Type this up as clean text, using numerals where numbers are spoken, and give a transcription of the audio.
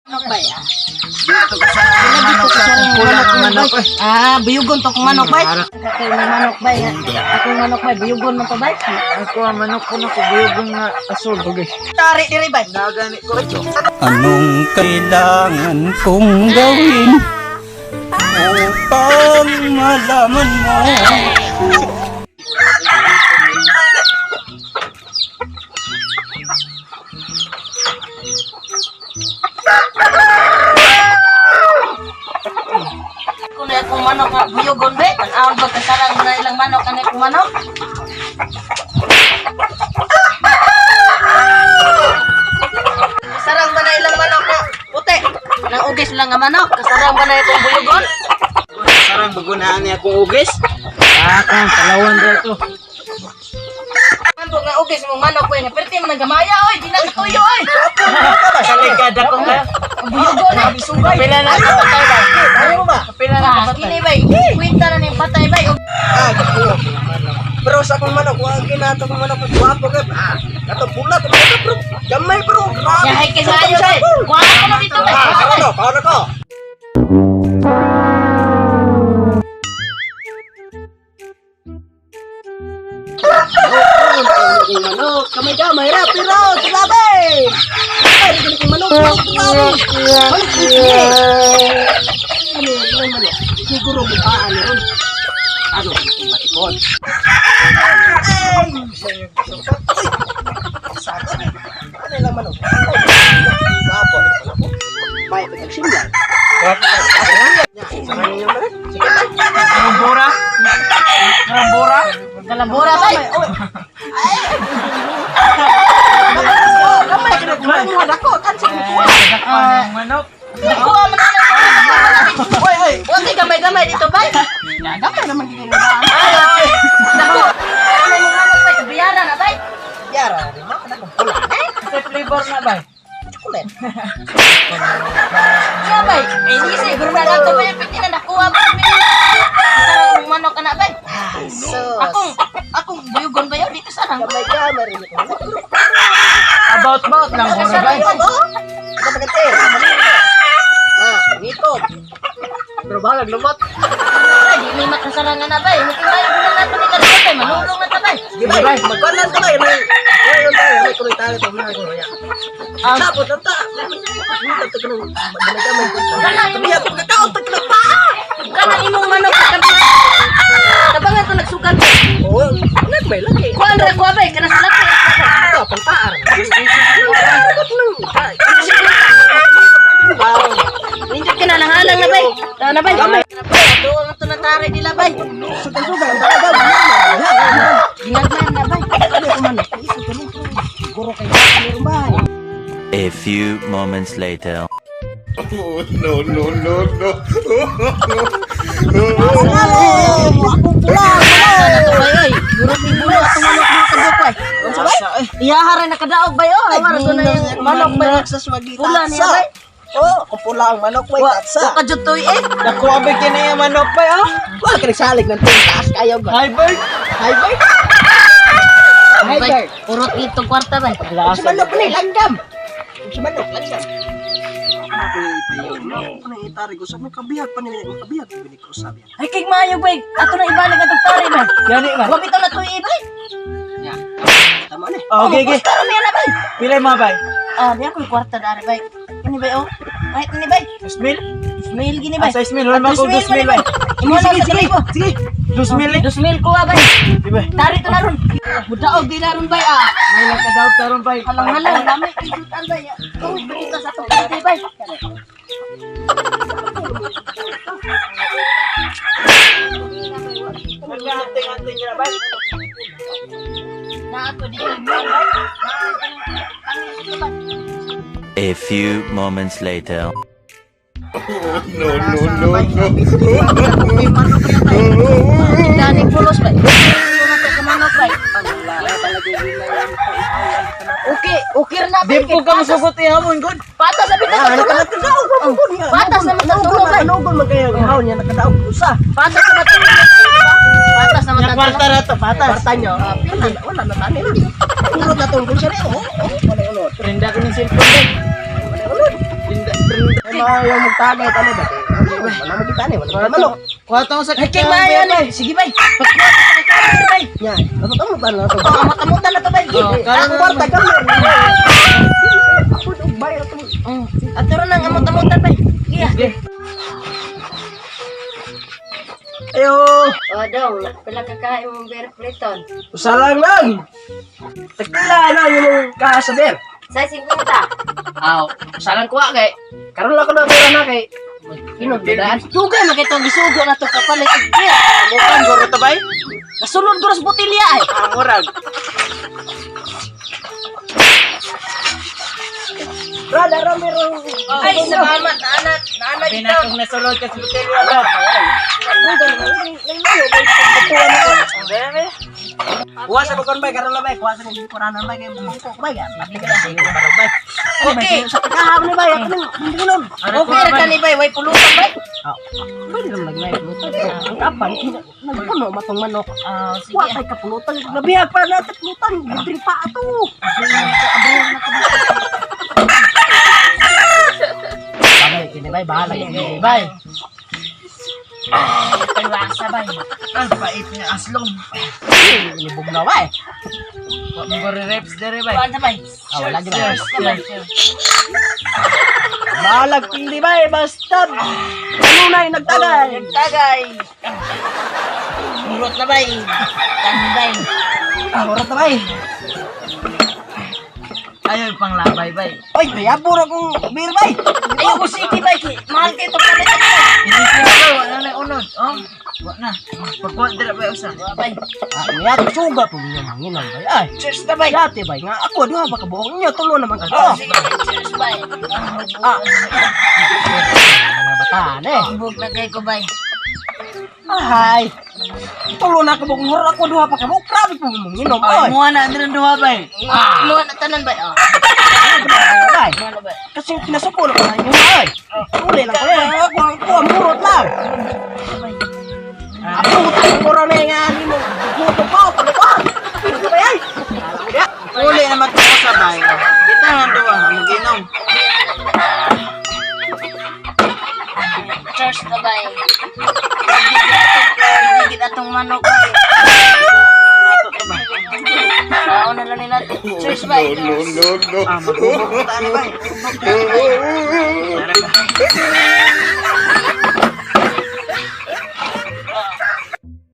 Manok bay ah. Dito ka sa manok sa kulang ang manok eh. Ah, biyugon to kung manok bay. Kay may manok bay. Akong manok bay, biyugon man to bay. Ako ang manok ko na kubuyog nga asol bagay. Tari diri bay. Nagani ko ito. Anong kailangan kong gawin upang malaman mo? Kung na akong manok nga biyugon bay, tan-aon ba kasarang na ilang manok kanay akong manok? Kasarang ba na ilang manok na puti? Nang ugis lang nga manok, kasarang ba na itong biyugon? Sarang bagunaan niya akong ugis. Kang talawan dito. Ano nga ugis mong manok bay, perti man nagamaya oy, di na tuyo oy. Sa ligad ako nga. Biyugon na bisugay. Kapila na ako patay ba? Ano mo ba? Kapila na ako patay. Kini bay, kwenta na ni patay bay. Pero sa akong manok, wag ginato kong manok guwapo ka. Kato pula to bro. Gamay bro. Yahay kay mayo bay. Kuha ko na dito bay. Paano ko? Manok, kamay-kamay, rapiro, grabe! Ay, ganito manok, grabe! Manok, siguro bukaan yun. Ano, matikon. Ay, saka, ano lang manok? Gapo, may pagkaksimlan. Karambura? Karambura? Kalabura bay. Kamay ka na kumain ako, kan sa manok. Kuha man na. Hoy, hoy! Huwag kay gamay-gamay dito bay. Gamay naman din na. Ay, naku. Ano yung manok bay? Biyara na bay. Yara, lima ka na kung pula. Sa flavor na ba? Chocolate. Siya bay. Eh, hindi siguro na lang ito bay. Pwede na nakuha bay. Sarang yung manok ka na bay. So, Akong buyugon ba yun? Dito sarang. kamay-kamay rin ito. About lang Sarang bay. yun. Ito magante. Nito. Pero balag lumot. Ay, di may makasarangan na bay. Hindi kayo na natin ni Karito bay. Manulong na ta bay. Di ba? Magkalan ka ba? Ngayon tayo. May tuloy tayo. Tumulong ko. Tapos, ang ta. Ito ka nung magkamay ko. Kamiya ko. Kakaot. Taglag pa! Kanan imong manok sa kabila. Tabangan to nagsukat. Oo. Nagbay lagi. Kuan ra kuha bay kana sa laki. Ito, pantaan. Hindi ka na halang na bay. Na bay. Doon to na tari nila bay. Sugal-sugal. Ang talaga. Ginagman na bay. Ano ko man? Siguro kayo sa rumah. A few moments later. Bay oy, gurot ni bulo atong manok mo sa dupay. Iyaharay na kadaog bay oh. Awar to na yung manok bay. Pula niya bay. Oh, kupula ang manok way tatsa. Wa ka jutoy eh. Nakuha ba kini yung manok pa oh? Wala ka nagsalig ng taas kayo ba? Hi bird. Hi bird. Hi Bay, bird. purot dito kwarta bay. Si manok ni langgam. Si manok langgam. Ano itari ko sa mga kabihag pa nila yung kabihag bili ko sabi. Ay kay mayo bay. Ato na ibalik atong tari bay. Yani ba? Wa bitaw na tuy bay. Tama ni. Okay, okay. Basta na yan bay. Pilay mo bay. Ah, di ako yung kwarta dari bay. Ini bay oh. Kahit ini bay. Ismail? Ismail gini bay. Asa Ismail? Wala mo akong 2,000 bay. Imo na sa kalibo. Sige. 2,000 eh. 2,000 kuha bay. Di bay. Dari to na ron. Budaog di na ron bay ah. May lang kadaog taron bay. Halang-halang nami isutan bay. Kung kita sa to di bay. Nag-anting-anting ka na bay. Na ako di bay. A few moments later. Dani pulos bay. Manok bay. Okay, okay na bay. Di po ka masugot ihamon good. Patas sa bitas. Patas na matulog bay. Ano ba magayo ang haon niya nakadaog usa. Patas na matulog. Patas na Yung kwarta matulog. na to, patas. Kwarta niyo. Wala na tani. Puro na tungkol siya rin. Wala ulot. Prinda ko ng cellphone bay. Wala ulot. Prinda ayaw magtagay tani ba? Wala mo kita ni, wala manok. Kuha tong sa Ay, kay Maya ni. Sige, bay. Pagkuha ka sa kanan, bay. Yan. Amot-amutan na to. Oh, amat-amutan na to, bay. Ako kwarta ka man. Ako dog bayar to. At ron nang amot-amutan, bay. Iya. Ayo. O, dong, pila kakain mong beer Pliton. Usalang lang. Tekila na yung kasaber. Sa 50. Aw, salang kuha kay. Karon lang ko na pera na kay Pinagdadaan. Dugay makita ang gisugo na to kapalit. Iya. Bukan guro to bay. Nasulod ko sa botilya ay. Ang murag. Rada ramiro. Ay, salamat. Naanak ito. Pinakong nasulod ka sa botelya ba? Bebe. Kuha sa bukon bay, karon lang bay. Kuha sa mga kuranan bay kay bukok bay. Napili ka sa iyo karon bay. Okay. Sa pagkaham ni bay, ako hindi ko Okay ra ka ni bay, way pulutan bay. Pwede lang nagnay. Ang kapan, nagpuno matong manok. Sige. Wa kay kapulutan. Nabihag pa na pulutan. Libre pa ato. Bagay, kini bay, bahala kini bay. Pagwasa bay. Ang pait niya aslong. Libog na bay. Wa mo guro reps dere bay. Kuha na bay. Wala di bay. Cheers na bay. Balag hindi bay, basta kanunay nagtagay. Tagay. Murot na bay. Tani bay. Orat na bay. Ayaw pang labay bay. Oy, kaya puro kong beer bay. Ayaw ko sige bay. Mahal kayo ito palit ako. Hindi siya bay, wala na unod. Oh, wa na. Pagkuha dira bay usa. Bay. Niya suga po niya manginang bay. Ay, Cheers na bay. dati bay nga ako duha ba ka buhok niyo tulo naman ka. Oh, sige. Cheers bay. Mga bataan eh. Bug na kayo ko bay. Ay. Tulo na ka buhok ngor ako duha pa ka buhok. Grabe po manginom. Ay, Oy. muha na din duha bay. Inuwan na tanan bay. Oh. Bay. Ano bay? Kasi pinasuko na ko na inyo ay. Uli lang ko eh. Ako murot lang. Ako utang ko na nga ni mo. Buto ko. Palitan. Hindi ba yan? Uli naman to sa bay. Kita nga duha maginom. Cheers na bay. Higit atong manok bay. Sao na lang nila. Cheers bay. Ah, magbubukutan bay.